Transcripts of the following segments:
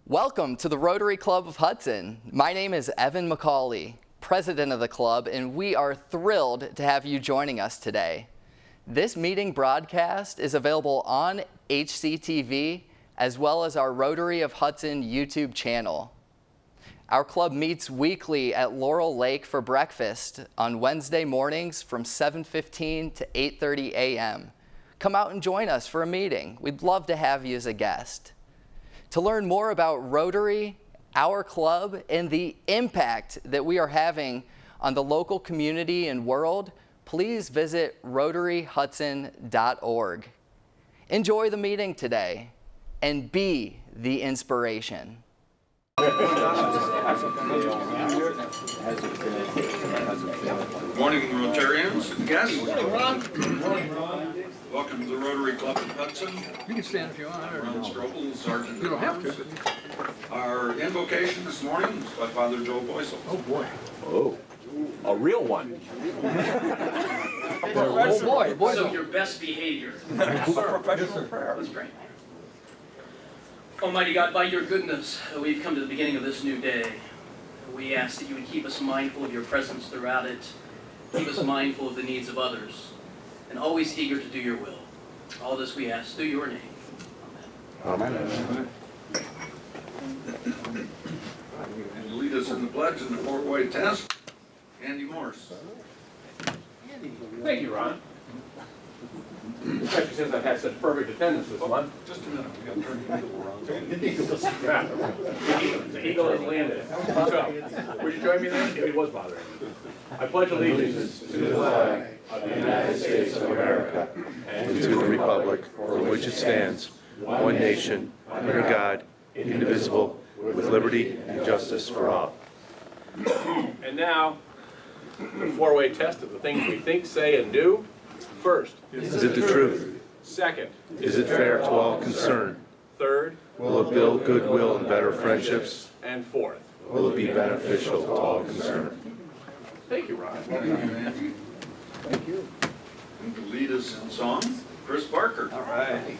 Welcome to the Rotary Club of Hudson. My name is Evan McCauley, president of the club, and we are thrilled to have you joining us today. This meeting broadcast is available on HCTV as well as our Rotary of Hudson YouTube channel. Our club meets weekly at Laurel Lake for breakfast on Wednesday mornings from 7:15 to 8:30 a.m. Come out and join us for a meeting. We'd love to have you as a guest. To learn more about Rotary, our club, and the impact that we are having on the local community and world, please visit rotaryhudson.org. Enjoy the meeting today and be the inspiration. Morning, Rotarians and guests. Good morning, Ron. Welcome to the Rotary Club of Hudson. You can stand if you want. Ron Strobel, Sergeant. You don't have to. Our invocation this morning is by Father Joe Boysel. Oh boy. Oh, a real one. Oh boy. So your best behavior. Professional prayer. Let's pray. Almighty God, by your goodness, we've come to the beginning of this new day. We ask that you would keep us mindful of your presence throughout it, keep us mindful of the needs of others, and always eager to do your will. All this we ask through your name. Amen. And lead us in the pledge and the four-way test, Andy Morse. Thank you, Ron. Especially since I've had such perfect attendance this month. Just a minute, we got to turn the eagle around. The eagle has landed. So, would you join me then? If it was bothering me. I pledge allegiance to the flag of the United States of America and to the republic for which it stands, one nation, under God, indivisible, with liberty and justice for all. And now, the four-way test of the things we think, say, and do. First, Is it the truth? second, Is it fair to all concerned? third, Will it build goodwill and better friendships? and fourth. Will it be beneficial to all concerned? Thank you, Ron. Andy. Thank you. And to lead us in song, Chris Barker. All right.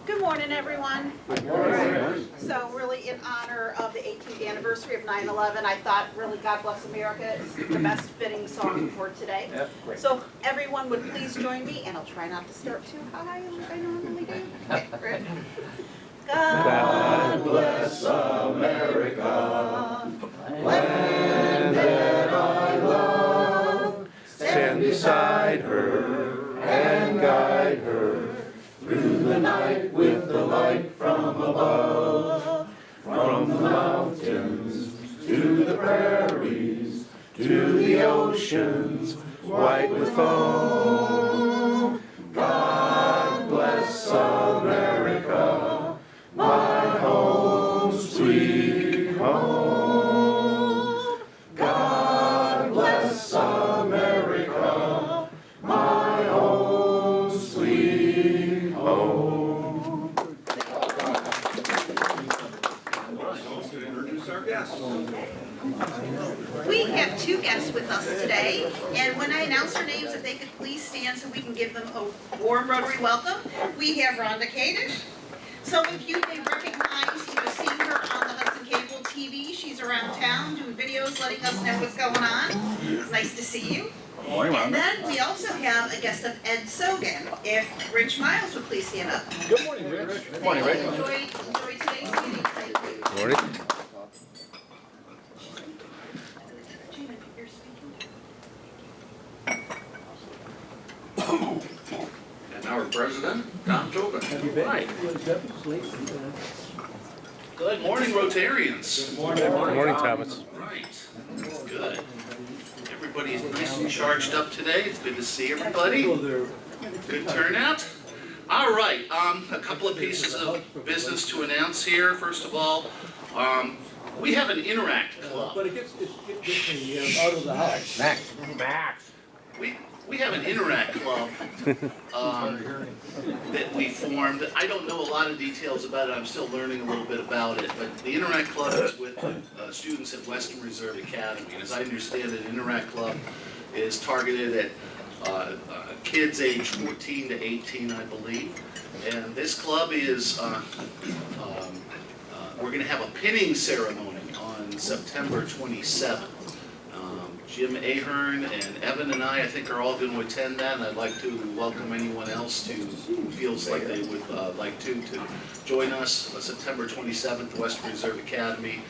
Good morning, everyone. So really in honor of the 18th anniversary of 9/11, I thought really God Bless America is the best fitting song for today. So if everyone would please join me, and I'll try not to start too high like I normally do. Okay, ready? God bless America, land that I love. Stand beside her and guide her Through the night with the light from above, from the mountains to the prairies, to the oceans white with foam. God bless America, my home, sweet home. God bless America, my home, sweet home. To introduce our guests. We have two guests with us today, and when I announce their names, if they could please stand so we can give them a warm Rotary welcome. We have Rhonda Kadish. Some of you may recognize, you have seen her on the Hudson Cable TV. She's around town doing videos, letting us know what's going on. It's nice to see you. And then we also have a guest of Ed Sogan. If Rich Miles would please stand up. Good morning, Rich. Good morning, Rich. Enjoy today's meeting. Thank you. Morning. Gina, if you're speaking. And our president, Tom Tobin. Right. Good morning, Rotarians. Good morning, Thomas. Right, that's good. Everybody's nice and charged up today. It's good to see everybody. Good turnout. All right, a couple of pieces of business to announce here. First of all, we have an Interact Club. But it gets me out of the house. Max. We have an Interact Club that we formed. I don't know a lot of details about it. I'm still learning a little bit about it. But the Interact Club is with students at Western Reserve Academy. And as I understand it, Interact Club is targeted at kids age 14 to 18, I believe. And this club is, we're going to have a pinning ceremony on September 27th. Jim Ahern and Evan and I think, are all going to attend that, and I'd like to welcome anyone else who feels like they would like to join us on September 27th, Western Reserve Academy.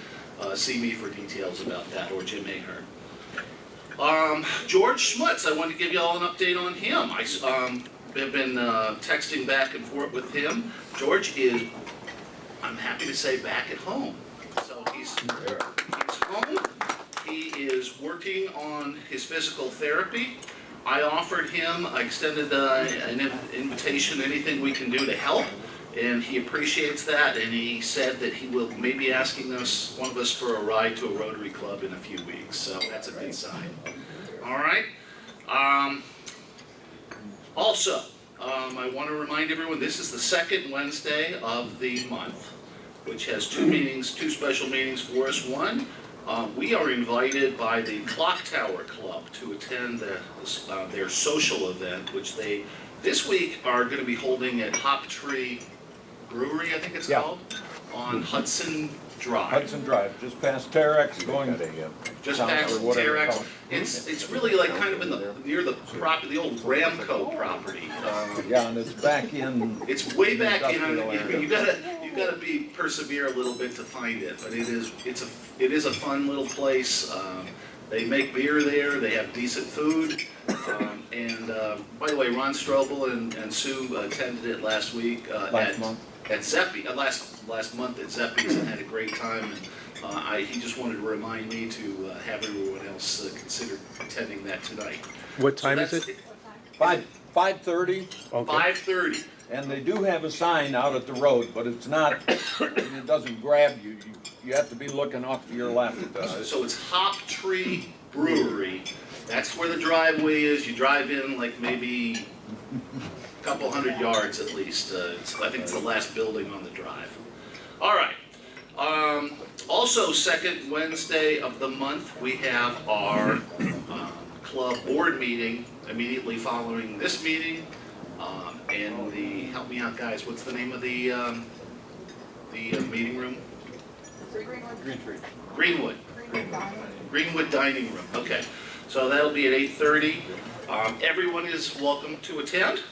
See me for details about that, or Jim Ahern. George Schmutz, I wanted to give you all an update on him. I have been texting back and forth with him. George is, I'm happy to say, back at home. So he's home. He is working on his physical therapy. I offered him, I extended an invitation, anything we can do to help, and he appreciates that, and he said that he will maybe be asking one of us for a ride to a Rotary Club in a few weeks, so that's a good sign. All right. Also, I want to remind everyone, this is the second Wednesday of the month, which has two special meetings for us. One, we are invited by the Clock Tower Club to attend their social event, which they, this week, are going to be holding at Hop Tree Brewery, I think it's called, on Hudson Drive. Hudson Drive, just past Terex, going Just south past or whatever they Terex. call it. It's really like kind of near the old Ramco property. Yeah, and it's back in. It's way back in. Industrial area. You gotta persevere a little bit to find it, but it is a fun little place. They make beer there. They have decent food. And by the way, Ron Strobel and Sue attended it last week at Zeppi, last month at Zeppi's, and had a great time. And he just wanted to remind me to have everyone else consider attending that tonight. What time is it? 5:30, 5:30. and they do have a sign out at the road, but it's not, it doesn't grab you. You have to be looking off to your left. So it's Hop Tree Brewery. That's where the driveway is. You drive in like maybe a couple hundred yards at least. I think it's the last building on the drive. All right. Also, second Wednesday of the month, we have our club board meeting immediately following this meeting. And help me out, guys, what's the name of the meeting room? Greenwood Dining Room. Okay, so that'll be at 8:30. Everyone is welcome to attend.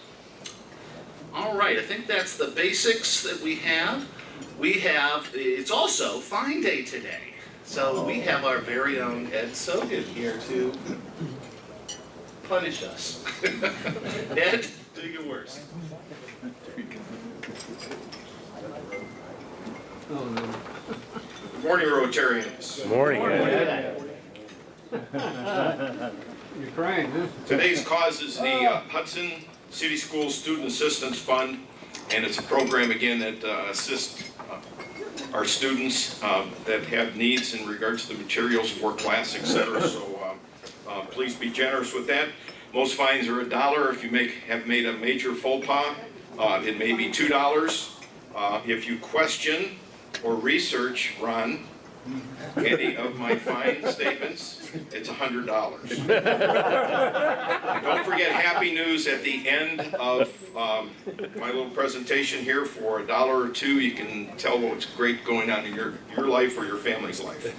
All right, I think that's the basics that we have. It's also Fine Day today. So we have our very own Ed Sogan here to punish us. Ed, do your worst. Good morning, Rotarians. Morning. You're crying, huh? Today's cause is the Hudson City Schools Student Assistance Fund, and it's a program, again, that assists our students that have needs in regards to the materials for class, etc. So please be generous with that. Most fines are $1. If you have made a major faux pas, it may be $2. If you question or research, Ron, any of my fine statements, it's $100. And don't forget Happy News at the end of my little presentation here. For $1 or $2, you can tell what's great going on in your life or your family's life.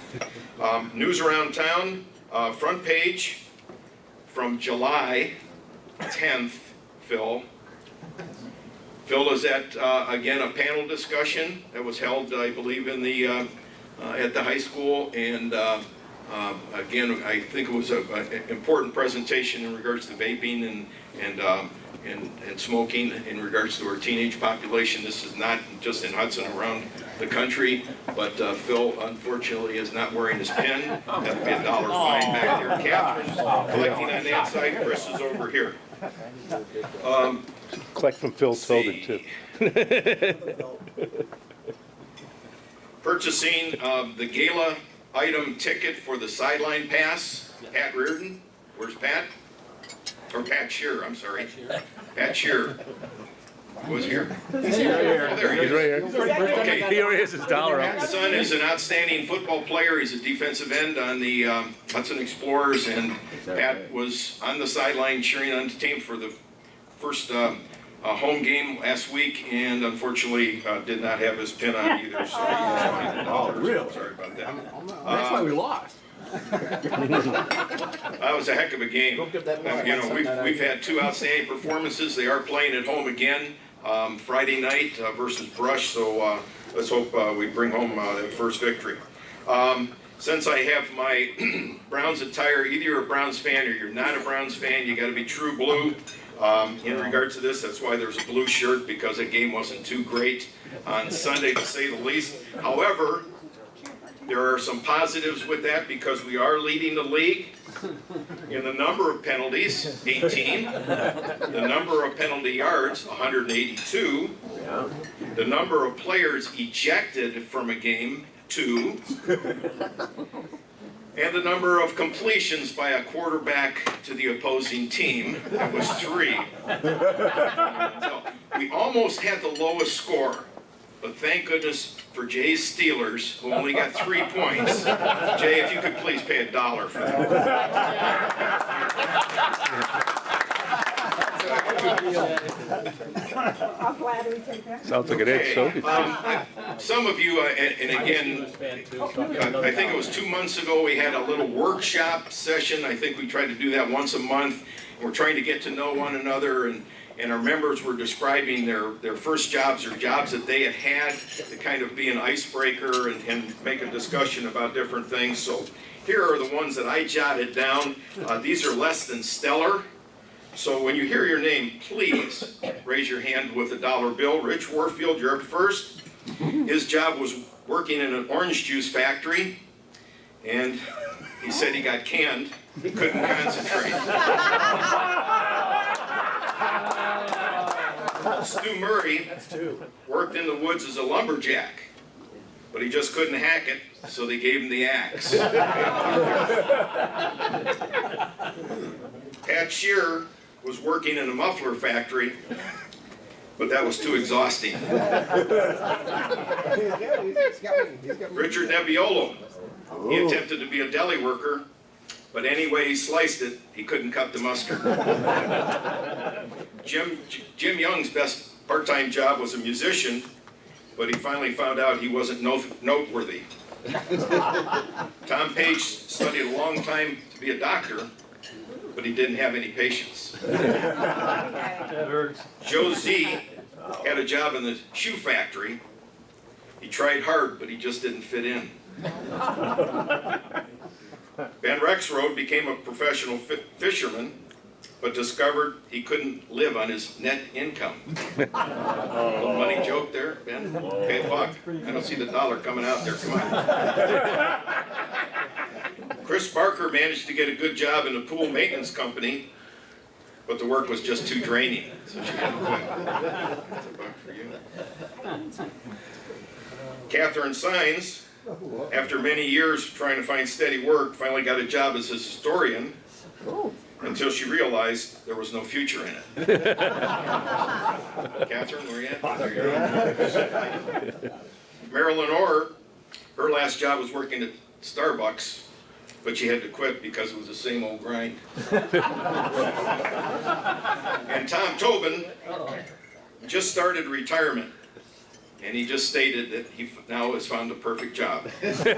News around town, front page from July 10th, Phil. Phil is at, again, a panel discussion that was held, I believe, in the at the high school, and again, I think it was an important presentation in regards to vaping and smoking in regards to our teenage population. This is not just in Hudson, around the country, but Phil, unfortunately, is not wearing his pin. That'll be $1 fine back there. Catherine's collecting on that side. Chris is over here. Collect from Phil Tilden, too. Purchasing the gala item ticket for the sideline pass. Pat Reardon. Where's Pat? Or Pat Shearer, I'm sorry. Pat Shearer. Was here? He's here. Oh, there he He's is. right here. Okay. He already has his dollar My up. son is an outstanding football player. He's a defensive end on the Hudson Explorers, and Pat was on the sideline cheering on the team for the first home game last week, and unfortunately did not have his pin on either. So Oh, really? Sorry about that. That's why we lost. That was a heck of a game. You know, we've had two outstanding performances. They are playing at home again Friday night versus Brush. So let's hope we bring home that first victory. Since I have my Browns attire, either you're a Browns fan or you're not a Browns fan, you got to be true blue. In regards to this, that's why there's a blue shirt, because the game wasn't too great on Sunday, to say the least. However, there are some positives with that, because we are leading the league in the number of penalties, 18, the number of penalty yards, 182, the number of players ejected from a game, 2, and the number of completions by a quarterback to the opposing team, that was 3. So we almost had the lowest score, but thank goodness for Jay's Steelers, who only got 3 points. Jay, if you could please pay $1 for that. I'm glad we take that. Sounds like an egg soak. Some of you, and again, I think it was 2 months ago, we had a little workshop session. I think we try to do that once a month. We're trying to get to know one another, and our members were describing their first jobs or jobs that they had had to kind of be an icebreaker and make a discussion about different things. So here are the ones that I jotted down. These are less than stellar. So when you hear your name, please raise your hand with a $1 bill. Rich Warfield, you're up first. His job was working in an orange juice factory, and he said he got canned. He couldn't concentrate. Stu Murray worked in the woods as a lumberjack, but he just couldn't hack it, so they gave him the axe. Pat Shearer was working in a muffler factory, but that was too exhausting. Richard Nebbiolo, he attempted to be a deli worker, but any way he sliced it, he couldn't cut the mustard. Jim Young's best part-time job was a musician, but he finally found out he wasn't noteworthy. Tom Page studied a long time to be a doctor, but he didn't have any patience. Joe Z had a job in the shoe factory. He tried hard, but he just didn't fit in. Ben Rexroad became a professional fisherman, but discovered he couldn't live on his net income. Little money joke there, Ben? Okay, Buck, I don't see the dollar coming out there, come on. Chris Barker managed to get a good job in a pool maintenance company, but the work was just too draining, so she had to quit. That's a buck for you. Catherine Sines, after many years trying to find steady work, finally got a job as a historian, until she realized there was no future in it. Catherine, where you at? There you are. Marilyn Orr, her last job was working at Starbucks, but she had to quit because it was the same old grind. And Tom Tobin just started retirement, and he just stated that he now has found a perfect job. Okay, let's have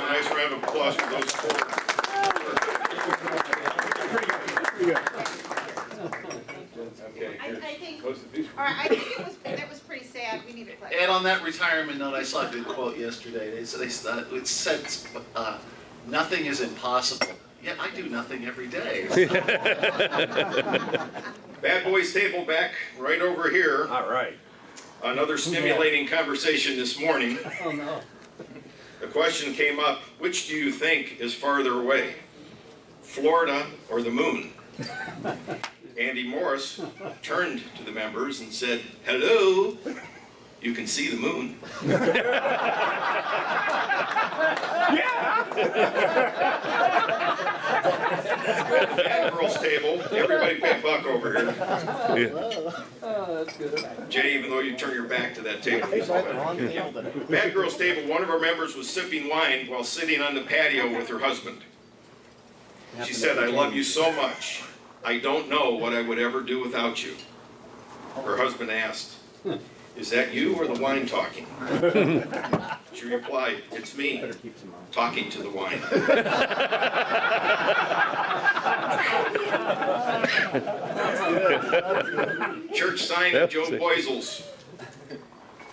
a nice round of applause for those four. Okay. I think, all right, I think that was pretty sad. We need to play. And on that retirement note, I saw a good quote yesterday. It said, nothing is impossible. Yeah, I do nothing every day. Bad Boys Table back right over here. All right. Another stimulating conversation this morning. Oh, no. The question came up, which do you think is farther away? Florida or the moon? Andy Morris turned to the members and said, hello, you can see the moon. Bad girls table, everybody pay a buck over here. Jay, even though you turn your back to that table. Bad girls table, one of our members was sipping wine while sitting on the patio with her husband. She said, "I love you so much. I don't know what I would ever do without you." Her husband asked, "Is that you or the wine talking?" She replied, "It's me, talking to the wine." Church sign at Joe Boisel's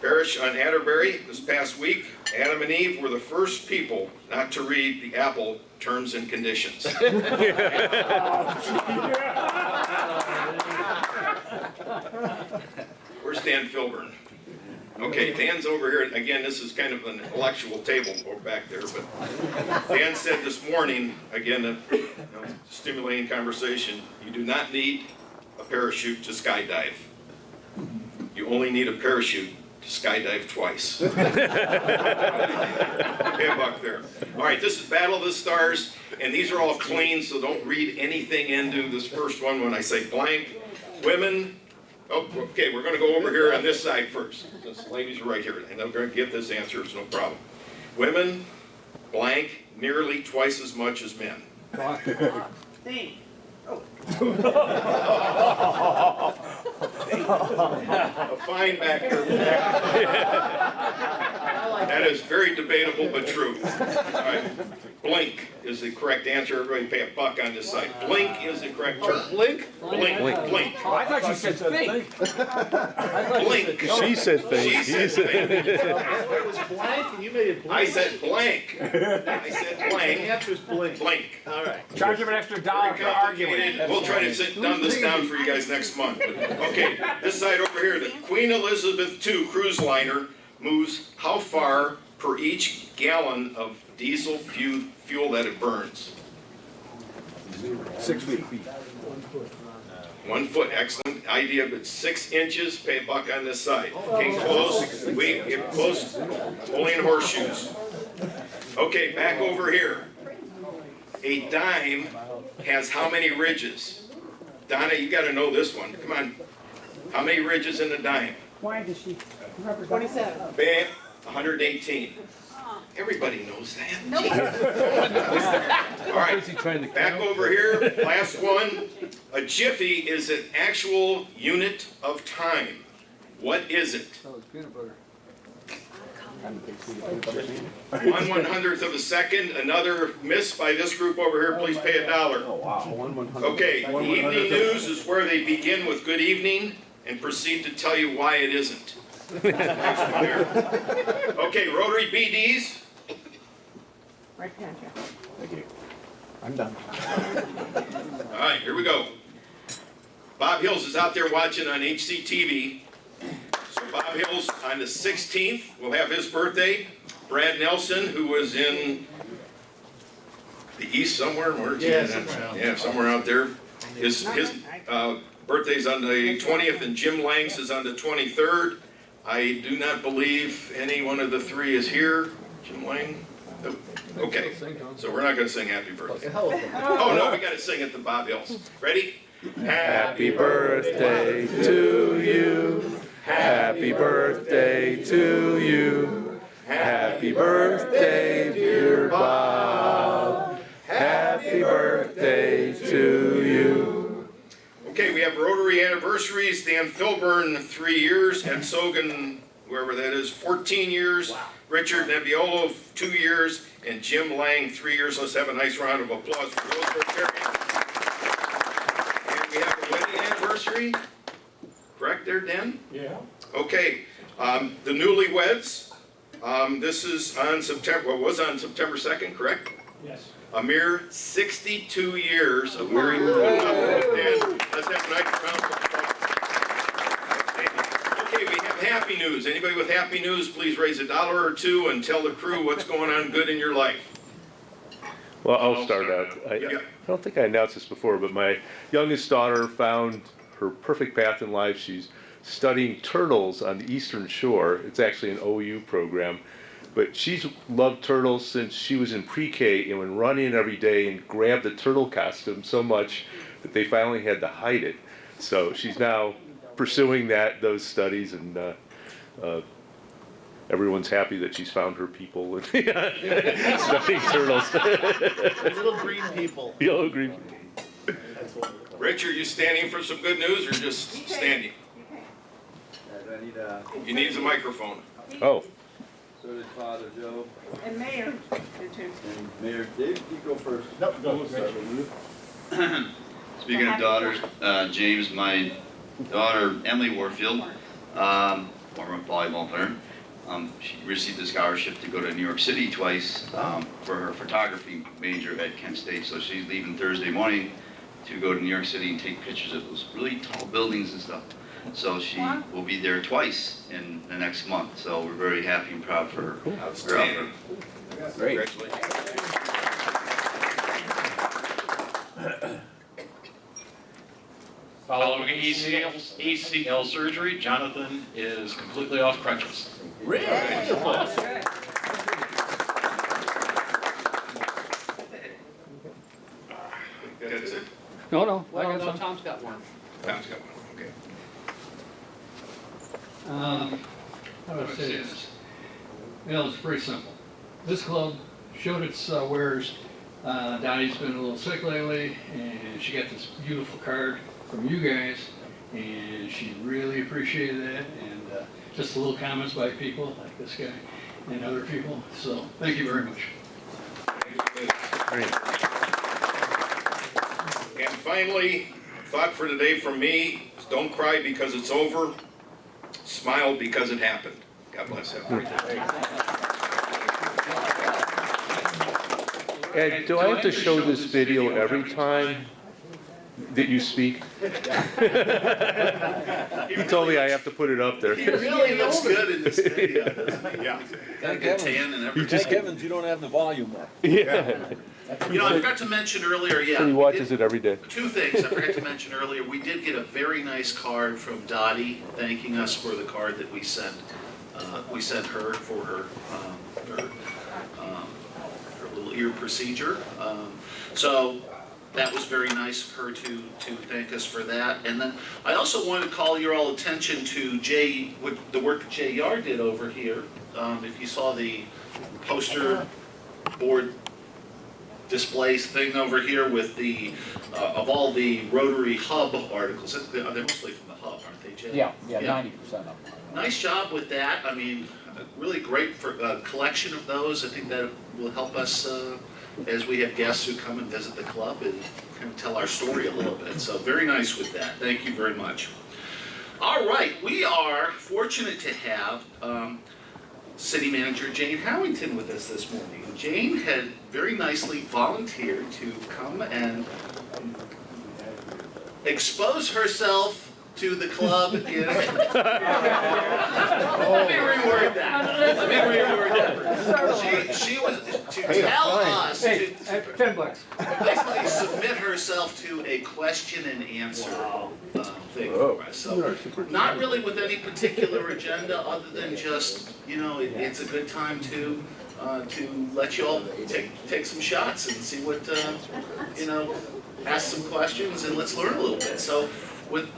parish on Atterbury this past week. Adam and Eve were the first people not to read the Apple terms and conditions. Where's Dan Filburn? Okay, Dan's over here. Again, this is kind of an intellectual table over back there, but Dan said this morning, again, a stimulating conversation, you do not need a parachute to skydive. You only need a parachute to skydive twice. Pay a buck there. All right, this is Battle of the Stars, and these are all clean, so don't read anything into this first one when I say blank. Women, oh, okay, we're going to go over here on this side first. This ladies are right here, and I'm going to give this answer, it's no problem. Women, blank, nearly twice as much as men. A fine back here. That is very debatable, but true. All right. Blink is the correct answer. Everybody pay a buck on this side. Blink is the correct term. Blink? Blink. Blink. Oh, I thought you said think. Blink. She said thing. She said thing. It was blank and you made it blank. I said blank. I said The blank. answer's blank. Blink. All right. Charge him an extra $1 Very for arguing. complicated. We'll try to dumb this down for you guys next month. But, okay, this side over here, the Queen Elizabeth II cruise liner moves how far per each gallon of diesel fuel that it burns? 6 feet. 1 foot, excellent idea, but 6 inches, pay a buck on this side. Okay, close, we get close, only in horseshoes. Okay, back over here. A dime has how many ridges? Donna, you gotta know this one, come on. How many ridges in a dime? Why does she represent? 27. Bam, 118. Everybody knows that. All right, back over here, last one. A jiffy is an actual unit of time. What is it? Oh, it's peanut butter. 1/100th of a second. Another miss by this group over here. Please pay $1. Okay, the evening news is where they begin with good evening and proceed to tell you why it isn't. Next one there. Okay, Rotary BDs. Right pantry. I'm done. All right, here we go. Bob Hills is out there watching on HCTV. So Bob Hills on the 16th will have his birthday. Brad Nelson, who was in the east somewhere, where is he? Yeah, somewhere out there. His birthday's on the 20th, and Jim Lang's is on the 23rd. I do not believe any one of the three is here. Jim Lang? Nope. Okay, so we're not going to sing happy birthday. Oh no, we got to sing it to Bob Hills. Ready? Happy birthday to you. Happy birthday to you. Happy birthday, dear Bob. Happy birthday to you. Okay, we have Rotary anniversaries. Dan Filburn, 3 years. Ed Sogan, whoever that is, 14 years. Wow. Richard Nebbiolo, 2 years. And Jim Lang, 3 years. Let's have a nice round of applause for those Rotarians. And we have a wedding anniversary. Correct there, Dan? Yeah. Okay, the newlyweds. This is on September, well, was on September 2nd, correct? Yes. A mere 62 years of married with Dan. Let's have a nice round of applause. Okay, we have happy news. Anybody with happy news, please raise $1 or $2 and tell the crew what's going on good in your life. Well, I'll start out. I don't think I announced this before, but my youngest daughter found her perfect path in life. She's studying turtles on the Eastern Shore. It's actually an OU program. But she's loved turtles since she was in pre-K and would run in every day and grab the turtle costume so much that they finally had to hide it. So she's now pursuing those studies, and everyone's happy that she's found her people and studying turtles. Little green people. Yellow green. Rich, are you standing for some good news or just standing? You need the microphone. Oh. So did Father Joe. And Mayor, your turn. And Mayor Dave, you go first. Nope, go. Speaking of daughters, James, my daughter Emily Warfield, former volleyball player, she received a scholarship to go to New York City twice for her photography major at Kent State. So she's leaving Thursday morning to go to New York City and take pictures of those really tall buildings and stuff. So she will be there twice in the next month. So we're very happy and proud for her. Outstanding. Great. Congratulations. Following ACL surgery, Jonathan is completely off crutches. Really? That's it? No. Well, no, Tom's got one. Tom's got one, okay. How do I say this? Well, it's pretty simple. This club showed its wares. Donnie's been a little sick lately, and she got this beautiful card from you guys, and she really appreciated that, and just a little comments by people like this guy and other people. So thank you very much. Great. And finally, thought for today from me is don't cry because it's over, smile because it happened. God bless everyone. Ed, do I have to show this video every time that you speak? He told me I have to put it up there. He really looks good in this video, doesn't he? Yeah. Got a good tan and everything. Thank heavens you don't have the volume up. Yeah. You know, I forgot to mention earlier, yeah. So he we watches did- it every day. Two things I forgot to mention earlier. We did get a very nice card from Dottie thanking us for the card that we sent her for her little ear procedure. So that was very nice of her to thank us for that. And then I also wanted to call your all attention to the work that Jay Yard did over here. If you saw the poster board displays thing over here with the of all the Rotary Hub articles. They're mostly from the Hub, aren't they, Jay? Yeah, 90% of them. Nice job with that. I mean, really great for a collection of those. I think that will help us as we have guests who come and visit the club and kind of tell our story a little bit. So very nice with that. Thank you very much. All right, we are fortunate to have City Manager Jane Howington with us this morning. Jane had very nicely volunteered to come and expose herself to the club in... Let me reword that. She was to tell us Hey, $10. basically submit herself to a question and answer thing for us. So not really with any particular agenda other than just, you know, it's a good time to let you all take some shots and see what, you know, ask some questions and let's learn a little bit. So with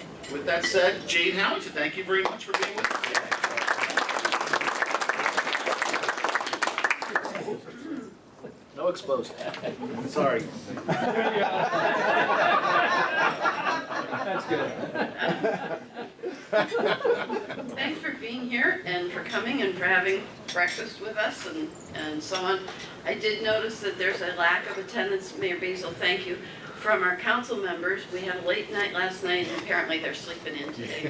that said, Jane Howington, thank you very much for being with us today. No exposed. Sorry. That's good. Thanks for being here and for coming and for having breakfast with us and so on. I did notice that there's a lack of attendance. Mayor Basil, thank you. From our council members, we had a late night last night and apparently they're sleeping in today.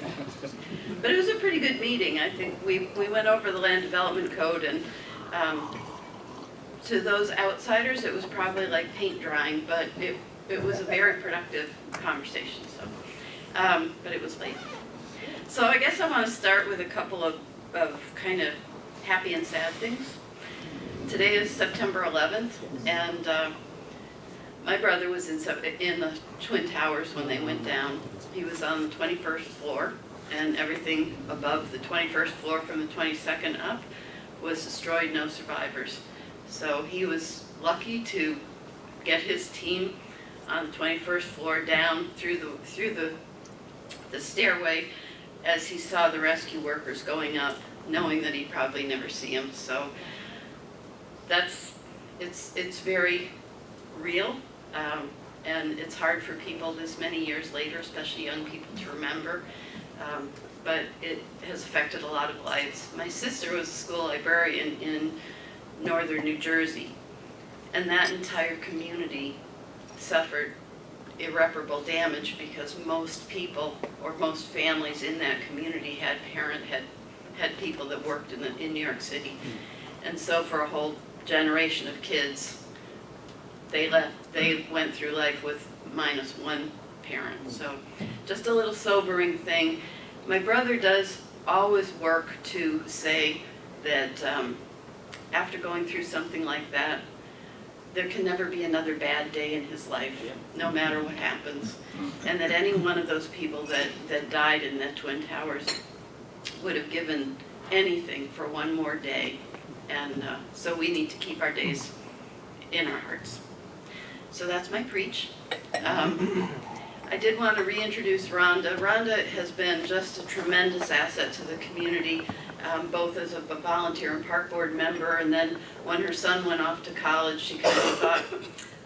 But it was a pretty good meeting. I think we went over the land development code and to those outsiders, it was probably like paint drying, but it was a very productive conversation. So, but it was late. So I guess I want to start with a couple of kind of happy and sad things. Today is September 11th, and my brother was in the Twin Towers when they went down. He was on the 21st floor, and everything above the 21st floor from the 22nd up was destroyed, no survivors. So he was lucky to get his team on the 21st floor down through the stairway as he saw the rescue workers going up, knowing that he'd probably never see them. So it's very real, and it's hard for people this many years later, especially young people, to remember. But it has affected a lot of lives. My sister was a school librarian in northern New Jersey, and that entire community suffered irreparable damage because most people or most families in that community had people that worked in New York City. And so for a whole generation of kids, they went through life with -1 parent. So just a little sobering thing. My brother does always work to say that after going through something like that, there can never be another bad day in his life, no matter what happens. And that any one of those people that died in that Twin Towers would have given anything for one more day. And so we need to keep our days in our hearts. So that's my preach. I did want to reintroduce Rhonda. Rhonda has been just a tremendous asset to the community, both as a volunteer and park board member, and then when her son went off to college, she kind of thought,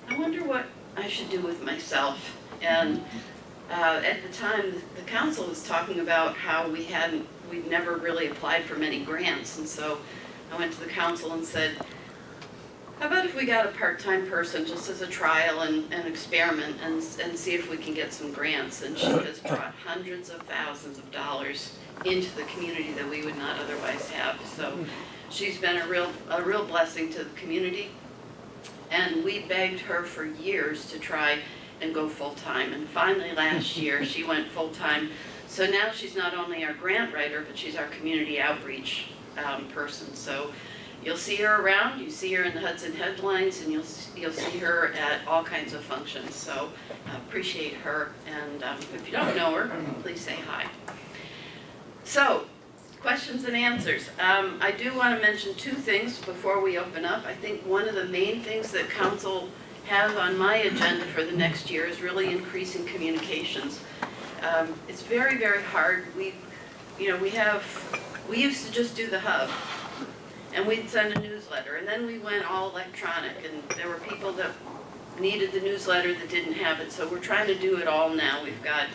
I wonder what I should do with myself. And at the time, the council was talking about how we'd never really applied for many grants, and so I went to the council and said, how about if we got a part-time person just as a trial and experiment and see if we can get some grants? And she has brought hundreds of thousands of dollars into the community that we would not otherwise have. So she's been a real blessing to the community. And we begged her for years to try and go full-time. And finally last year she went full-time. So now she's not only our grant writer, but she's our community outreach person. So you'll see her around, you see her in the Hudson headlines, and you'll see her at all kinds of functions. So appreciate her, and if you don't know her, please say hi. So, questions and answers. I do want to mention two things before we open up. I think one of the main things that council has on my agenda for the next year is really increasing communications. It's very, very hard. We used to just do the hub, and we'd send a newsletter, and then we went all electronic, and there were people that needed the newsletter that didn't have it, so we're trying to do it all now. We've got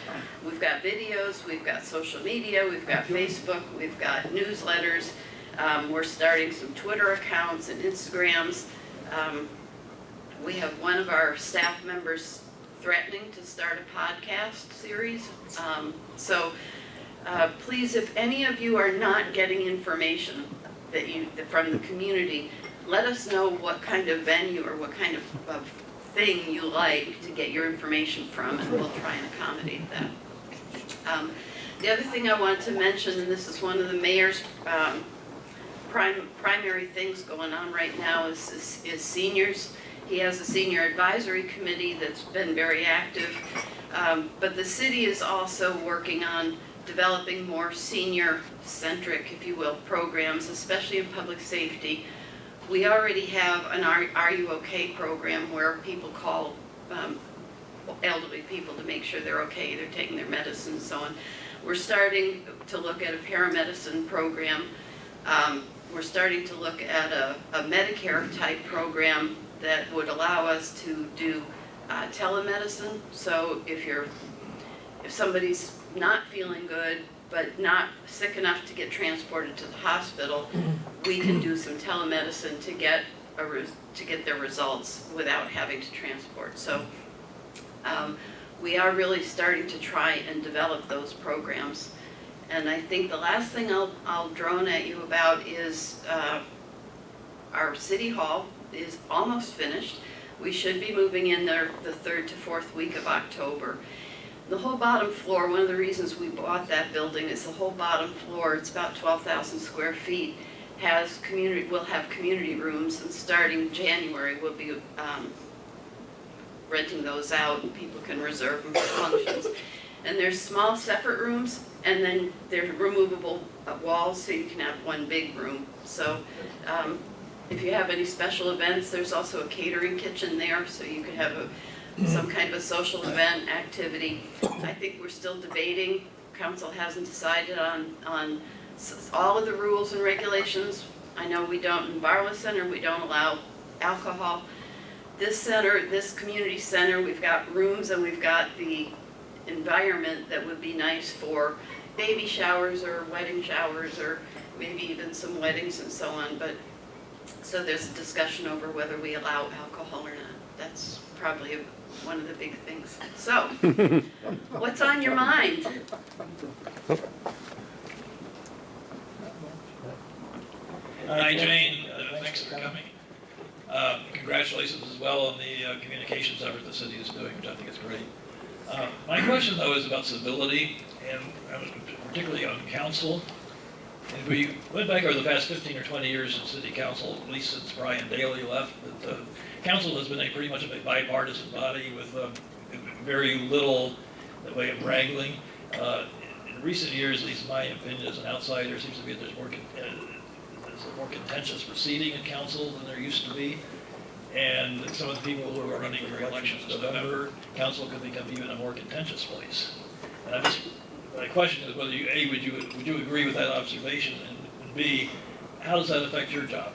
videos, we've got social media, we've got Facebook, we've got newsletters, we're starting some Twitter accounts and Instagrams. We have one of our staff members threatening to start a podcast series, so please, if any of you are not getting information from the community, let us know what kind of venue or what kind of thing you like to get your information from, and we'll try and accommodate that. The other thing I want to mention, and this is one of the mayor's primary things going on right now, is seniors. He has a senior advisory committee that's been very active, but the city is also working on developing more senior-centric, if you will, programs, especially in public safety. We already have an Are You OK program where people call elderly people to make sure they're okay, they're taking their medicine and so on. We're starting to look at a paramedicine program. We're starting to look at a Medicare-type program that would allow us to do telemedicine. So if somebody's not feeling good, but not sick enough to get transported to the hospital, we can do some telemedicine to get their results without having to transport. So we are really starting to try and develop those programs. And I think the last thing I'll drone at you about is our city hall is almost finished. We should be moving in there the 3rd to 4th week of October. The whole bottom floor, one of the reasons we bought that building is the whole bottom floor, it's about 12,000 square feet, will have community rooms, and starting January we'll be renting those out, and people can reserve them for functions. And there's small separate rooms, and then there's removable walls, so you can have one big room. So if you have any special events, there's also a catering kitchen there, so you could have some kind of a social event activity. I think we're still debating. Council hasn't decided on all of the rules and regulations. I know we don't, in Barlow Center, we don't allow alcohol. This center, this community center, we've got rooms and we've got the environment that would be nice for baby showers or wedding showers or maybe even some weddings and so on. But so there's a discussion over whether we allow alcohol or not. That's probably one of the big things. So, what's on your mind? Hi, Jane. Thanks for coming. Congratulations as well on the communications effort the city is doing, which I think is great. My question, though, is about civility, and particularly on council. And we went back over the past 15 or 20 years in city council, at least since Brian Daley left, that council has been pretty much a bipartisan body with very little in the way of wrangling. In recent years, at least in my opinion as an outsider, seems to be that there's a more contentious proceeding in council than there used to be. And some of the people who are running for elections in November, council could become even a more contentious place. And my question is whether you, A, would you agree with that observation, and B, how does that affect your job?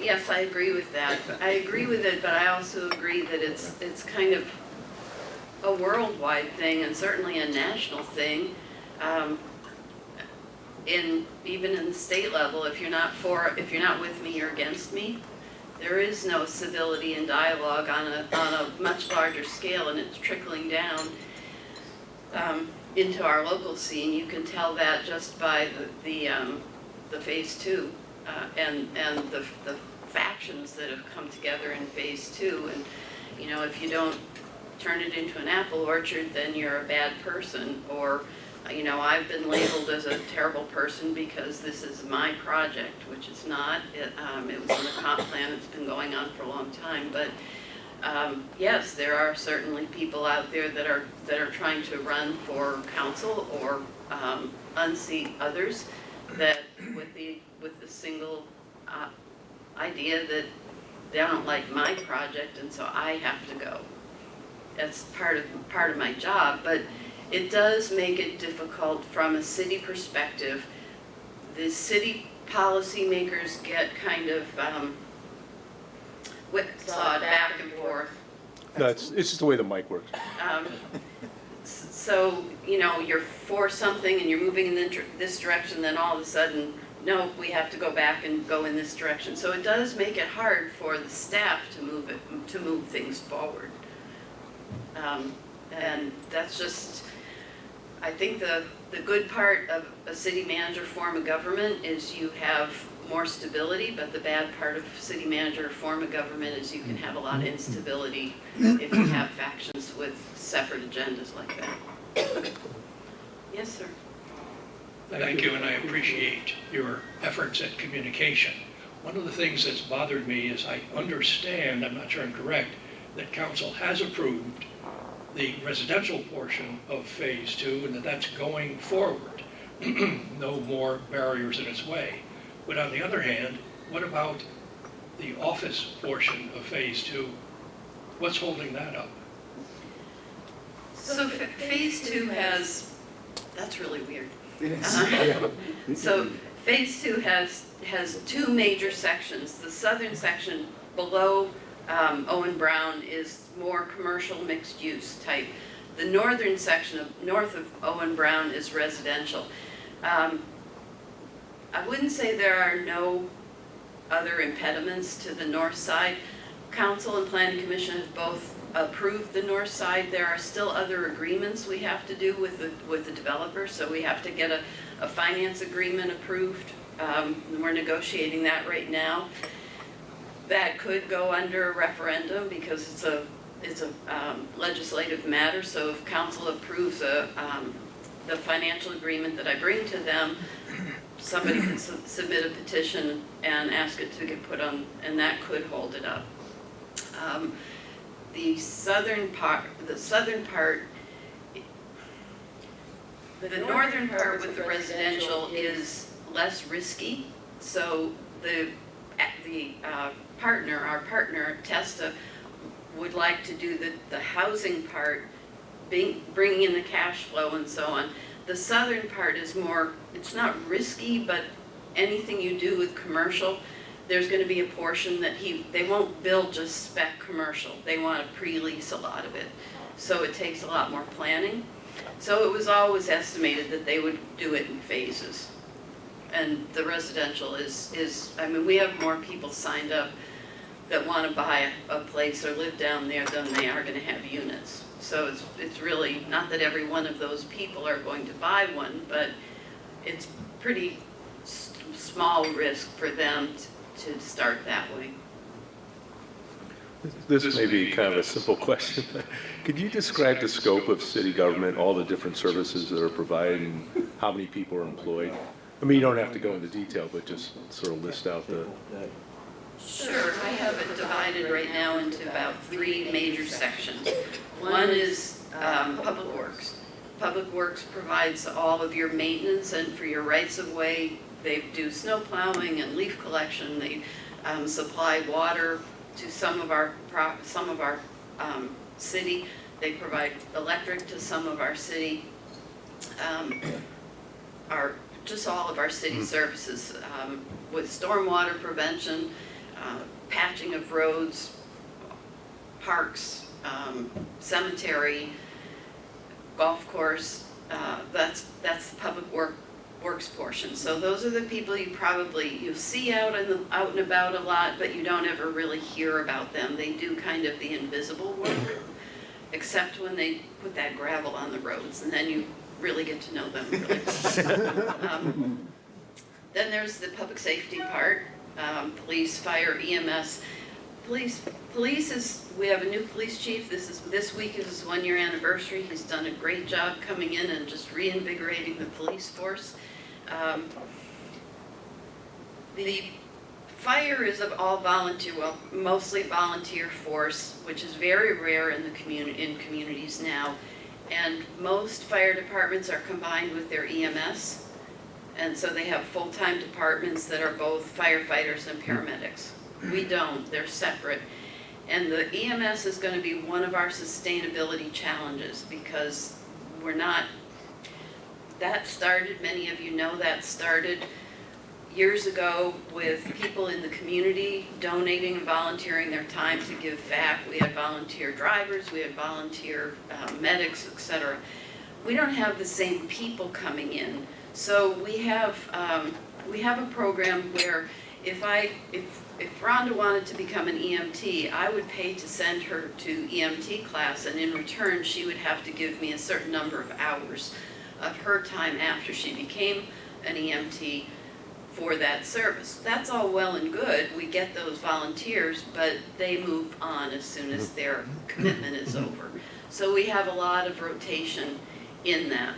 Yes, I agree with that. I agree with it, but I also agree that it's kind of a worldwide thing and certainly a national thing. Even in the state level, if you're not with me, you're against me. There is no civility and dialogue on a much larger scale, and it's trickling down into our local scene. You can tell that just by the phase 2 and the factions that have come together in phase 2. And you know, if you don't turn it into an apple orchard, then you're a bad person. Or you know, I've been labeled as a terrible person because this is my project, which it's not. It was in the comp plan. It's been going on for a long time. But yes, there are certainly people out there that are trying to run for council or unseat others that with the single idea that they don't like my project and so I have to go. That's part of my job, but it does make it difficult from a city perspective. The city policymakers get kind of whipsawed back and forth. No, it's just the way the mic works. So, you know, you're for something and you're moving in this direction, then all of a sudden, no, we have to go back and go in this direction. So it does make it hard for the staff to move things forward. And that's just, I think the good part of a city manager form of government is you have more stability, but the bad part of city manager form of government is you can have a lot of instability if you have factions with separate agendas like that. Yes, sir. Thank you, and I appreciate your efforts at communication. One of the things that's bothered me is I understand, I'm not sure I'm correct, that council has approved the residential portion of phase 2 and that's going forward. No more barriers in its way. But on the other hand, what about the office portion of phase 2? What's holding that up? So phase 2 has, that's really weird. So phase 2 has two major sections. The southern section below Owen Brown is more commercial mixed use type. The northern section north of Owen Brown is residential. I wouldn't say there are no other impediments to the north side. Council and Planning Commission have both approved the north side. There are still other agreements we have to do with the developer, so we have to get a finance agreement approved. We're negotiating that right now. That could go under a referendum because it's a legislative matter. So if council approves the financial agreement that I bring to them, somebody can submit a petition and ask it to get put on, and that could hold it up. The southern part, the northern part with the residential is less risky. So our partner, Testa, would like to do the housing part, bringing in the cash flow and so on. The southern part is more, it's not risky, but anything you do with commercial, there's going to be a portion that they won't build just spec commercial. They want to pre-lease a lot of it. So it takes a lot more planning. So it was always estimated that they would do it in phases. And the residential is I mean, we have more people signed up that want to buy a place or live down there than they are going to have units. So it's really, not that every one of those people are going to buy one, but it's pretty small risk for them to start that way. This may be kind of a simple question, but could you describe the scope of city government, all the different services that are provided, and how many people are employed? I mean, you don't have to go into detail, but just sort of list out the... Sure, I have it divided right now into about 3 major sections. One is Public Works. Public Works provides all of your maintenance, and for your rights-of-way, they do snow plowing and leaf collection. They supply water to some of our city. They provide electric to some of our city. Just all of our city services with stormwater prevention, patching of roads, parks, cemetery, golf course. That's the public works portion. So those are the people you see out and about a lot, but you don't ever really hear about them. They do kind of the invisible work, except when they put that gravel on the roads, and then you really get to know them really well. Then there's the public safety part, police, fire, EMS. Police is, we have a new police chief. This week is his 1-year anniversary. He's done a great job coming in and just reinvigorating the police force. The fire is of all volunteer, well, mostly volunteer force, which is very rare in communities now. And most fire departments are combined with their EMS. And so they have full-time departments that are both firefighters and paramedics. We don't, they're separate. And the EMS is going to be one of our sustainability challenges because that started, many of you know that started years ago with people in the community donating and volunteering their time to give back. We had volunteer drivers, we had volunteer medics, etc. We don't have the same people coming in. So we have a program where if Rhonda wanted to become an EMT, I would pay to send her to EMT class, and in return she would have to give me a certain number of hours of her time after she became an EMT for that service. That's all well and good. We get those volunteers, but they move on as soon as their commitment is over. So we have a lot of rotation in that.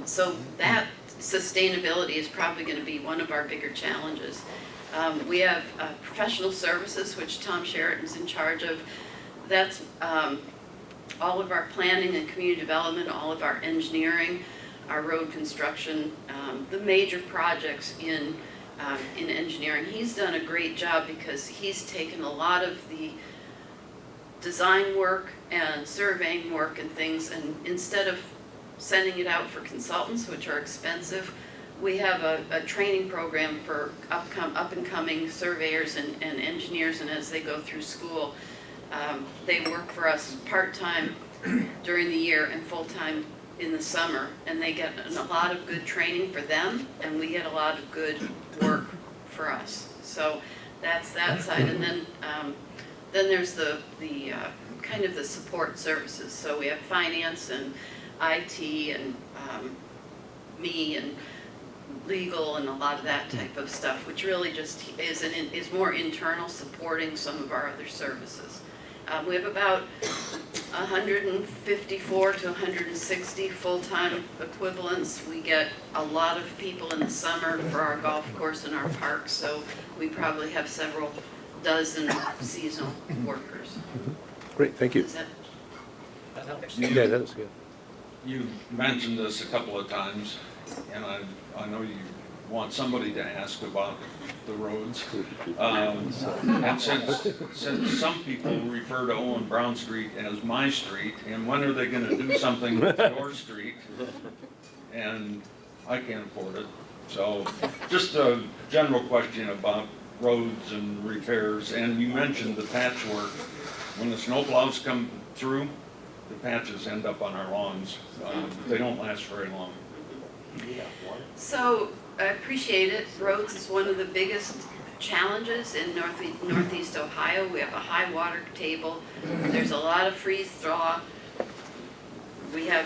So that sustainability is probably going to be one of our bigger challenges. We have professional services, which Tom Sheraton's in charge of. That's all of our planning and community development, all of our engineering, our road construction, the major projects in engineering. He's done a great job because he's taken a lot of the design work and surveying work and things, and instead of sending it out for consultants, which are expensive, we have a training program for up-and-coming surveyors and engineers, and as they go through school, they work for us part-time during the year and full-time in the summer, and they get a lot of good training for them, and we get a lot of good work for us. So that's that side, and then there's the kind of the support services. So we have finance and IT and me and legal and a lot of that type of stuff, which really just is more internal, supporting some of our other services. We have about 154 to 160 full-time equivalents. We get a lot of people in the summer for our golf course and our parks, so we probably have several dozen seasonal workers. Great, thank you. Does that helps? Yeah, that's good. You mentioned this a couple of times, and I know you want somebody to ask about the roads. And since some people refer to Owen Brown Street as my street, and when are they gonna do something with your street? And I can't afford it. So just a general question about roads and repairs, and you mentioned the patchwork. When the snowplows come through, the patches end up on our lawns. They don't last very long. So I appreciate it. Roads is one of the biggest challenges in northeast Ohio. We have a high water table. There's a lot of freeze thaw. We have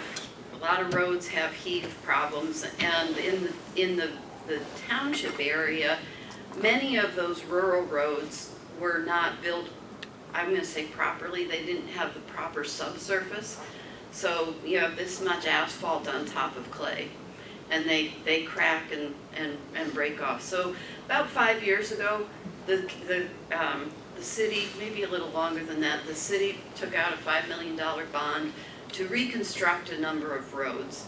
a lot of roads have heave problems, and in the township area, many of those rural roads were not built, I'm going to say properly. They didn't have the proper subsurface. So you have this much asphalt on top of clay, and they crack and break off. So about 5 years ago, the city, maybe a little longer than that, the city took out a $5 million bond to reconstruct a number of roads,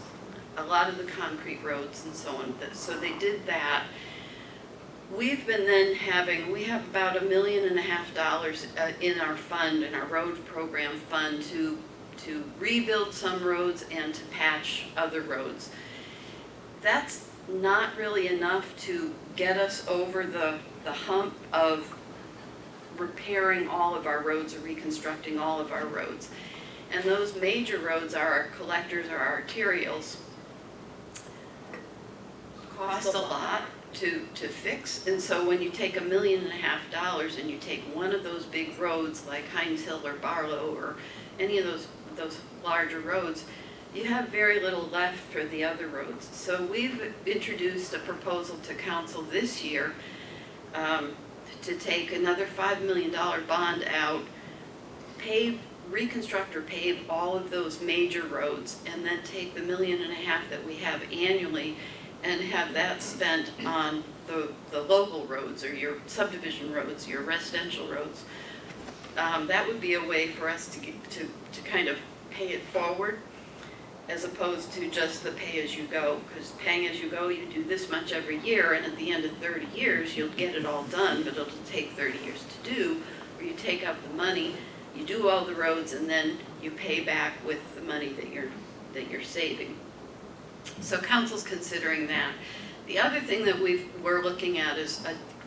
a lot of the concrete roads and so on. So they did that. We've been then we have about $1.5 million in our fund, in our road program fund, to rebuild some roads and to patch other roads. That's not really enough to get us over the hump of repairing all of our roads or reconstructing all of our roads. And those major roads are our collectors or our arterials. Cost a lot to fix, and so when you take $1.5 million and you take one of those big roads like Hines Hill or Barlow or any of those larger roads, you have very little left for the other roads. So we've introduced a proposal to council this year to take another $5 million bond out, reconstruct or pave all of those major roads, and then take the $1.5 million that we have annually and have that spent on the local roads or your subdivision roads, your residential roads. That would be a way for us to kind of pay it forward, as opposed to just the pay-as-you-go, because paying as you go, you do this much every year, and at the end of 30 years, you'll get it all done, but it'll take 30 years to do, or you take out the money, you do all the roads, and then you pay back with the money that you're saving. So council's considering that. The other thing that we're looking at is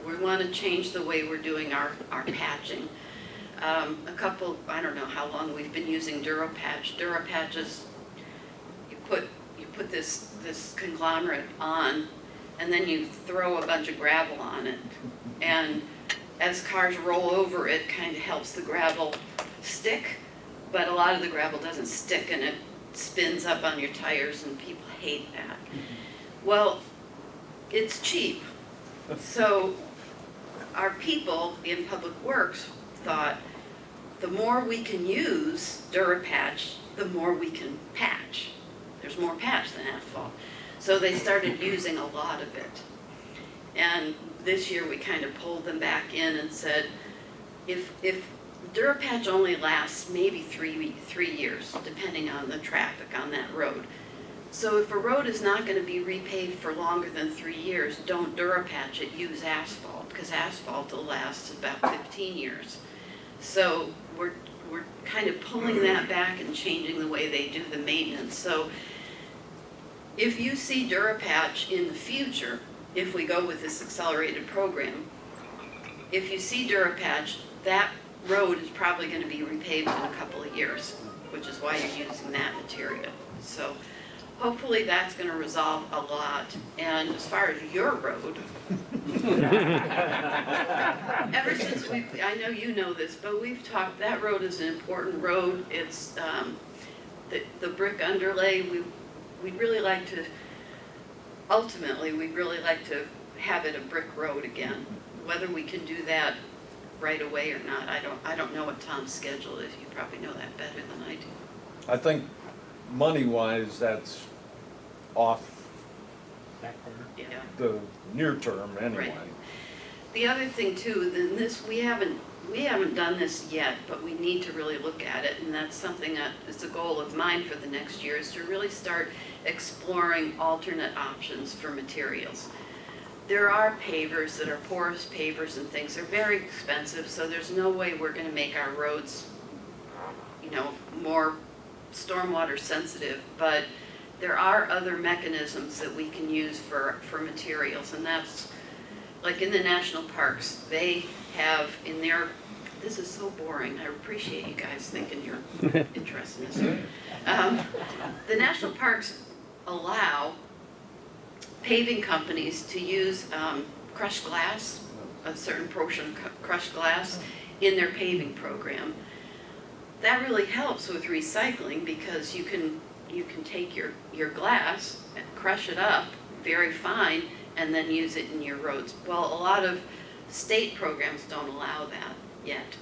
we want to change the way we're doing our patching. I don't know how long we've been using DuraPatch. DuraPatch is, you put this conglomerate on, and then you throw a bunch of gravel on it. And as cars roll over, it kind of helps the gravel stick, but a lot of the gravel doesn't stick, and it spins up on your tires, and people hate that. Well, it's cheap. So our people in Public Works thought the more we can use DuraPatch, the more we can patch. There's more patch than asphalt. So they started using a lot of it. And this year we kind of pulled them back in and said, if DuraPatch only lasts maybe three years, depending on the traffic on that road. So if a road is not going to be repaved for longer than 3 years, don't DuraPatch it, use asphalt, because asphalt will last about 15 years. So we're kind of pulling that back and changing the way they do the maintenance. So if you see DuraPatch in the future, if we go with this accelerated program, if you see DuraPatch, that road is probably going to be repaved in a couple of years, which is why you're using that material. So hopefully that's going to resolve a lot. And as far as your road, ever since I know you know this, but we've talked, that road is an important road. It's the brick underlay. We'd really like to, ultimately, we'd really like to have it a brick road again. Whether we can do that right away or not, I don't know what Tom's schedule is. You probably know that better than I do. I think money-wise, that's off Yeah. the near term anyway. Right. The other thing too, then this, we haven't done this yet, but we need to really look at it, and that's something that is a goal of mine for the next year, is to really start exploring alternate options for materials. There are pavers that are porous pavers and things. They're very expensive, so there's no way we're gonna make our roads, you know, more stormwater sensitive, but there are other mechanisms that we can use for materials, and that's, like in the national parks, they have in their, this is so boring, I appreciate you guys thinking you're interested in this. The national parks allow paving companies to use crushed glass, a certain portion of crushed glass, in their paving program. That really helps with recycling because you can take your glass and crush it up very fine and then use it in your roads. Well, a lot of state programs don't allow that yet.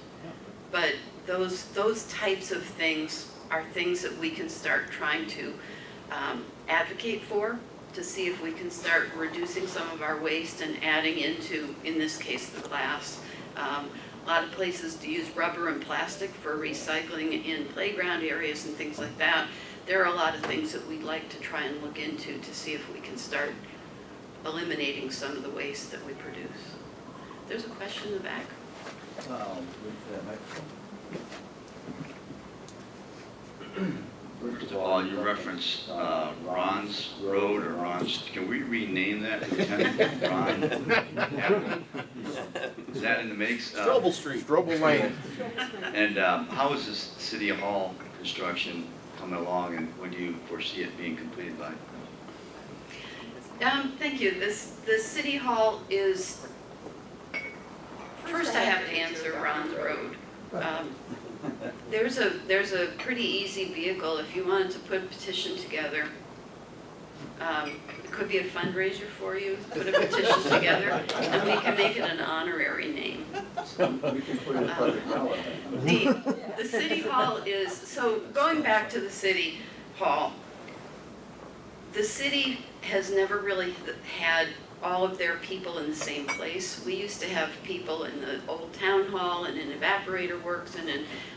But those types of things are things that we can start trying to advocate for, to see if we can start reducing some of our waste and adding into, in this case, the glass. A lot of places do use rubber and plastic for recycling in playground areas and things like that. There are a lot of things that we'd like to try and look into to see if we can start eliminating some of the waste that we produce. There's a question in the back. First of all, you referenced Ron's Road or Ron's, can we rename that, Lieutenant Ron? Is that in the mix? Strobel Street. Strobel Lane. And how is this City Hall construction coming along, and when do you foresee it being completed by? Thank you. The City Hall is, first I have to answer Ron's Road. There's a pretty easy vehicle if you wanted to put a petition together. It could be a fundraiser for you, put a petition together, and we can make it an honorary name. We can put in a public ballot. The City Hall is, so going back to the City Hall, the city has never really had all of their people in the same place. We used to have people in the old town hall and in evaporator works, and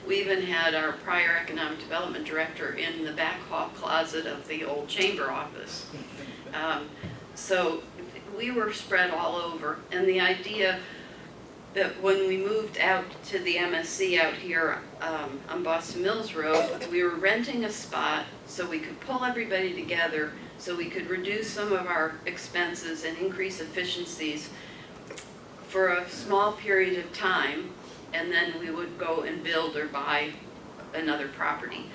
we even had our prior economic development director in the back hall closet of the old chamber office. So we were spread all over, and the idea that when we moved out to the MSC out here on Boston Mills Road, we were renting a spot so we could pull everybody together, so we could reduce some of our expenses and increase efficiencies for a small period of time, and then we would go and build or buy another property.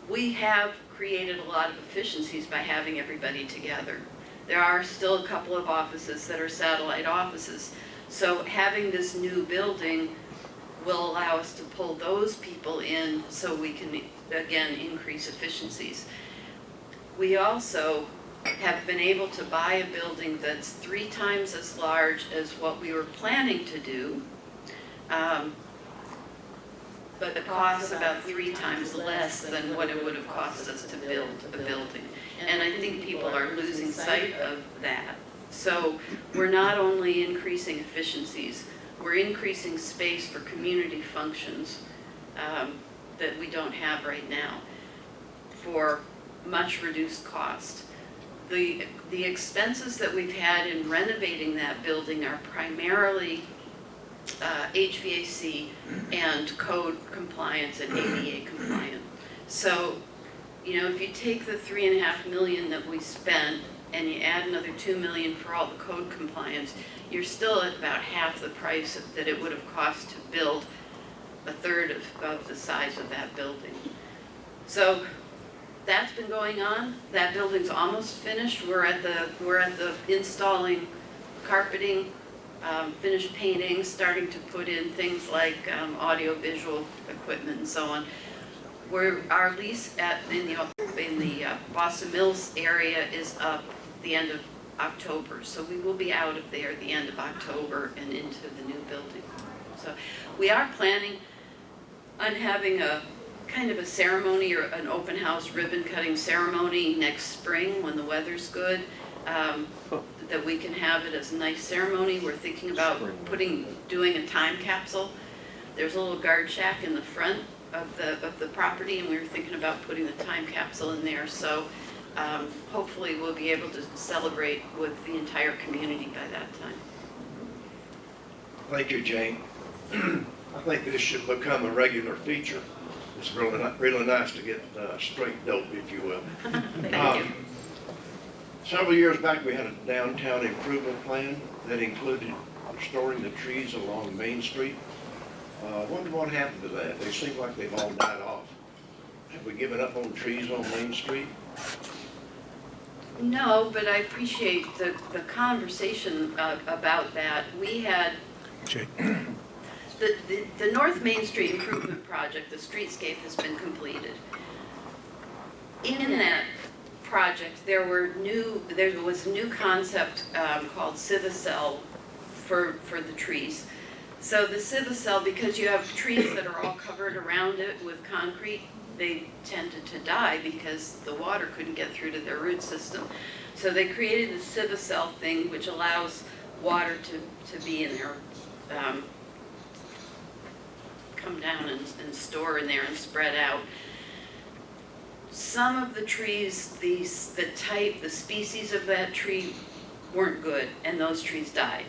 We have created a lot of efficiencies by having everybody together. There are still a couple of offices that are satellite offices, so having this new building will allow us to pull those people in so we can, again, increase efficiencies. We also have been able to buy a building that's 3 times as large as what we were planning to do, but it costs about 3 times less than what it would have cost us to build a building. And I think people are losing sight of that. So we're not only increasing efficiencies, we're increasing space for community functions that we don't have right now for much reduced cost. The expenses that we've had in renovating that building are primarily HVAC and code compliance and ADA compliant. So, you know, if you take the $3.5 million that we spent and you add another $2 million for all the code compliance, you're still at about half the price that it would have cost to build a third of the size of that building. So that's been going on. That building's almost finished. We're at the installing carpeting, finished painting, starting to put in things like audio-visual equipment and so on. Our lease in the Boston Mills area is up the end of October, so we will be out of there at the end of October and into the new building. So we are planning on having a kind of a ceremony or an open house ribbon cutting ceremony next spring when the weather's good. that we can have it as a nice ceremony. We're thinking about doing a time capsule. There's a little guard shack in the front of the property, and we were thinking about putting the time capsule in there. So hopefully we'll be able to celebrate with the entire community by that time. Thank you, Jane. I think this should become a regular feature. It's really nice to get straight dope, if you will. Thank you. Several years back, we had a downtown improvement plan that included restoring the trees along Main Street. I wonder what happened to that. They seem like they've all died off. Have we given up on trees on Main Street? No, but I appreciate the conversation about that. We had the North Main Street Improvement Project, the streetscape has been completed. In that project, there was a new concept called Civicel for the trees. So the Civicel, because you have trees that are all covered around it with concrete, they tended to die because the water couldn't get through to their root system. So they created the Civicel thing, which allows water to be in there, come down and store in there and spread out. Some of the trees, the species of that tree weren't good, and those trees died.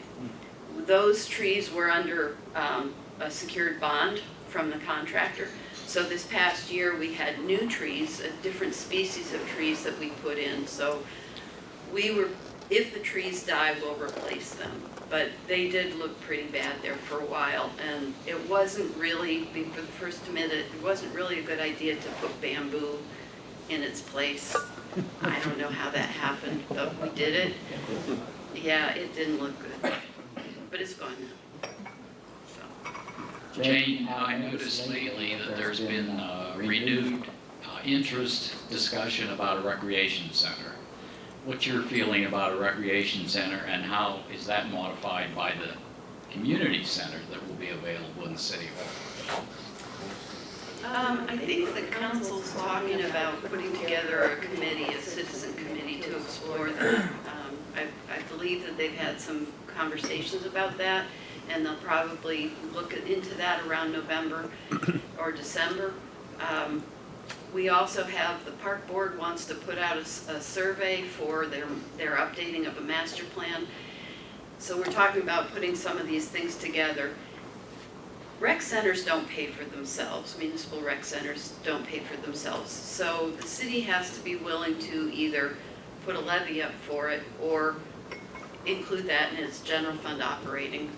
Those trees were under a secured bond from the contractor. So this past year, we had new trees, different species of trees that we put in. So if the trees die, we'll replace them. But they did look pretty bad there for a while, and it wasn't really, for the first minute, it wasn't really a good idea to put bamboo in its place. I don't know how that happened, but we did it. Yeah, it didn't look good, but it's gone now. Jane, I noticed lately that there's been renewed interest, discussion about a recreation center. What's your feeling about a recreation center, and how is that modified by the community center that will be available in the city hall? I think the council's talking about putting together a committee, a citizen committee, to explore that. I believe that they've had some conversations about that, and they'll probably look into that around November or December. We also have, the park board wants to put out a survey for their updating of a master plan. So we're talking about putting some of these things together. Rec centers don't pay for themselves. Municipal rec centers don't pay for themselves. So the city has to be willing to either put a levy up for it or include that in its general fund operating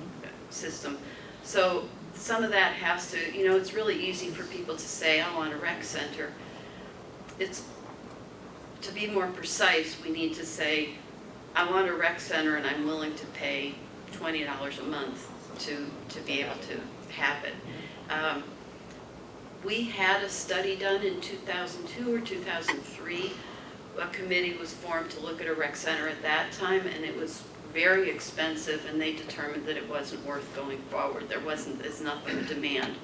system. So some of that has to, it's really easy for people to say, I want a rec center. To be more precise, we need to say, I want a rec center and I'm willing to pay $20 a month to be able to have it. We had a study done in 2002 or 2003. A committee was formed to look at a rec center at that time, and it was very expensive, and they determined that it wasn't worth going forward. There's enough of a demand.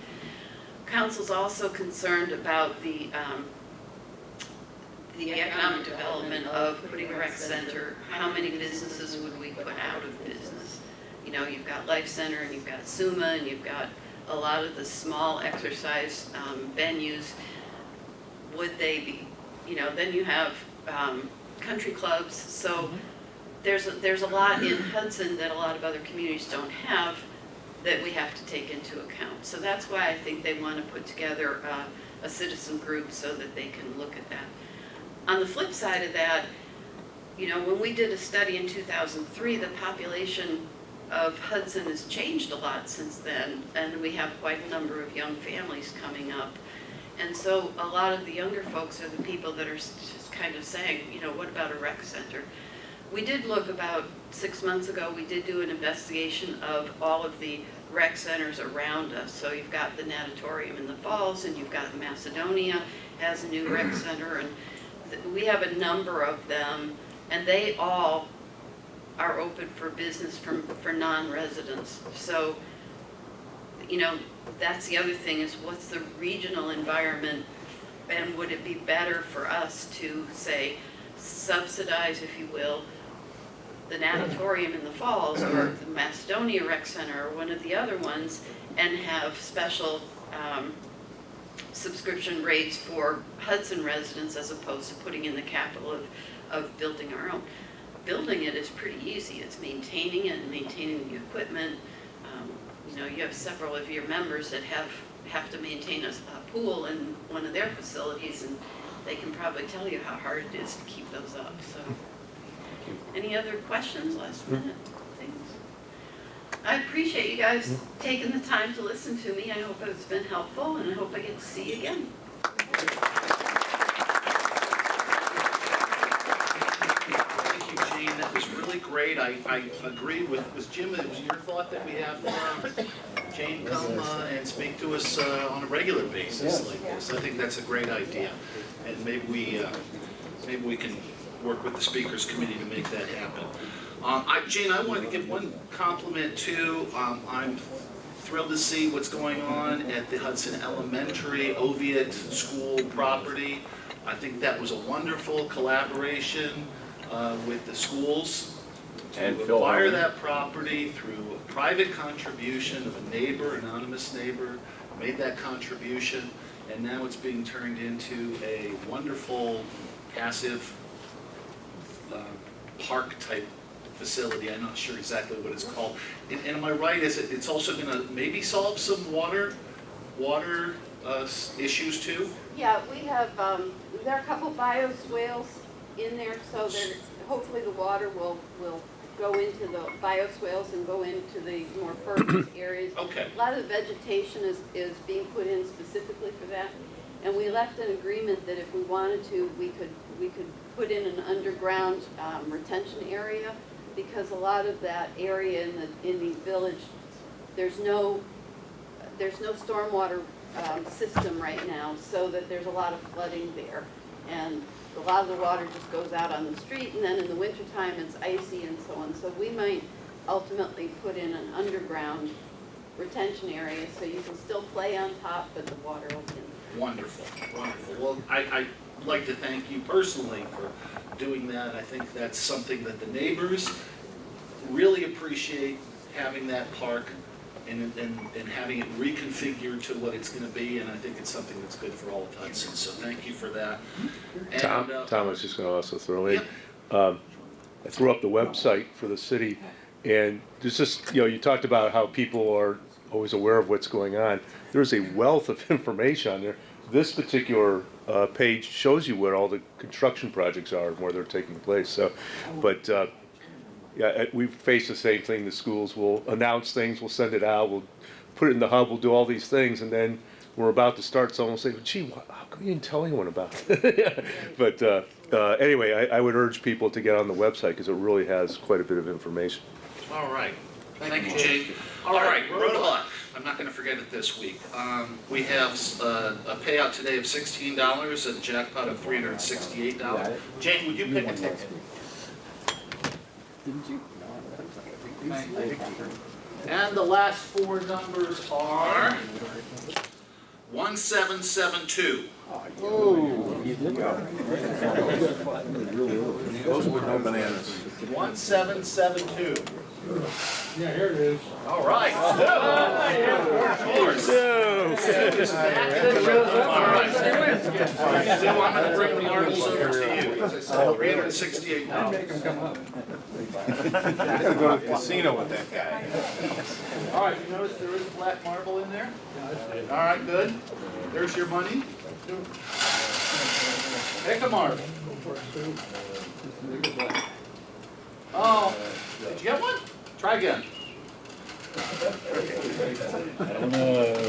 Council's also concerned about the economic development of putting a rec center. How many businesses would we put out of business? You've got Life Center, and you've got SUMA, and you've got a lot of the small exercise venues. Would they be, then you have country clubs. So there's a lot in Hudson that a lot of other communities don't have that we have to take into account. So that's why I think they want to put together a citizen group so that they can look at that. On the flip side of that, when we did a study in 2003, the population of Hudson has changed a lot since then, and we have quite a number of young families coming up. And so a lot of the younger folks are the people that are just kind of saying, what about a rec center? We did look about 6 months ago, we did do an investigation of all of the rec centers around us. So you've got the Natatorium in the Falls, and you've got Macedonia has a new rec center, and we have a number of them, and they all are open for business for non-residents. So, that's the other thing, is what's the regional environment, and would it be better for us to, say, subsidize, if you will, the natatorium in the falls or the Macedonia Rec Center or one of the other ones and have special subscription rates for Hudson residents as opposed to putting in the capital of building our own. Building it is pretty easy. It's maintaining it and maintaining the equipment. You know, you have several of your members that have to maintain a pool in one of their facilities, and they can probably tell you how hard it is to keep those up. So, any other questions, last minute things? I appreciate you guys taking the time to listen to me. I hope it's been helpful, and I hope I get to see you again. Thank you, Jane. That was really great. I agree with Jim. It was your thought that we have Jane come and speak to us on a regular basis like this. I think that's a great idea, and maybe we can work with the speakers committee to make that happen. Jane, I wanted to give one compliment too. I'm thrilled to see what's going on at the Hudson Elementary Oviatt School property. I think that was a wonderful collaboration with the schools And to Phil acquire Howard. that property through a private contribution of a neighbor, anonymous neighbor, made that contribution, and now it's being turned into a wonderful passive park type facility. I'm not sure exactly what it's called. And am I right? Is it's also going to maybe solve some water issues too? Yeah, we have, there are a couple bioswales in there, so there, hopefully the water will go into the bioswales and go into the more fertile areas. Okay. A lot of the vegetation is being put in specifically for that. And we left an agreement that if we wanted to, we could put in an underground retention area, because a lot of that area in the village, there's no stormwater system right now, so that there's a lot of flooding there. And a lot of the water just goes out on the street, and then in the wintertime it's icy and so on. So we might ultimately put in an underground retention area so you can still play on top, but the water will be in. Wonderful, wonderful. Well, I'd like to thank you personally for doing that. I think that's something that the neighbors really appreciate, having that park and having it reconfigured to what it's going to be, and I think it's something that's good for all of Hudson. So thank you for that. And, Tom was just going to also throw in, I threw up the website for the city, and there's just, you talked about how people are always aware of what's going on. There's a wealth of information on there. This particular page shows you where all the construction projects are and where they're taking place. So, but yeah, we face the same thing. The schools will announce things, we'll send it out, we'll put it in the hub, we'll do all these things, and then we're about to start, someone will say, gee, how come you didn't tell anyone about it? But anyway, I would urge people to get on the website because it really has quite a bit of information. all right. Thank you, Jake. All right, road of luck. I'm not going to forget it this week. We have a payout today of $16 and a jackpot of $368. Jane, would you pick a ticket? Didn't you? And the last four numbers are 1772. Those were no bananas. 1772. Yeah, here it is. All right. Of course. All right. Still, I'm going to bring the marbles over to you. $368. Make him come up. Gotta go to the casino with that guy. All right, you notice there is a black marble in there? All right, good. There's your money. Pick a marble. Oh, did you get one? Try again.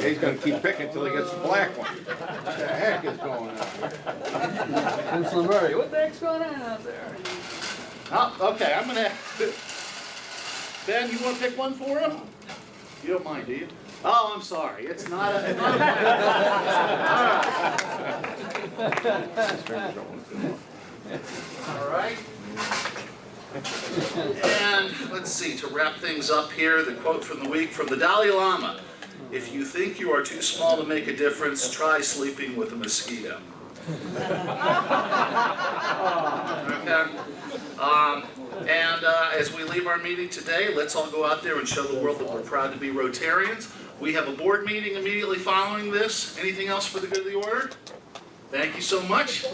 He's gonna keep picking until he gets the black one. What the heck is going on? Councilor Murray, what the heck's going on out there? Oh, okay, I'm gonna Ben, you wanna pick one for him? You don't mind, do you? Oh, I'm sorry, it's not a... All right. And let's see, to wrap things up here, the quote from the week from the Dalai Lama. If you think you are too small to make a difference, try sleeping with a mosquito. Okay. As we leave our meeting today, let's all go out there and show the world that we're proud to be Rotarians. We have a board meeting immediately following this. Anything else for the good of the order? Thank you so much.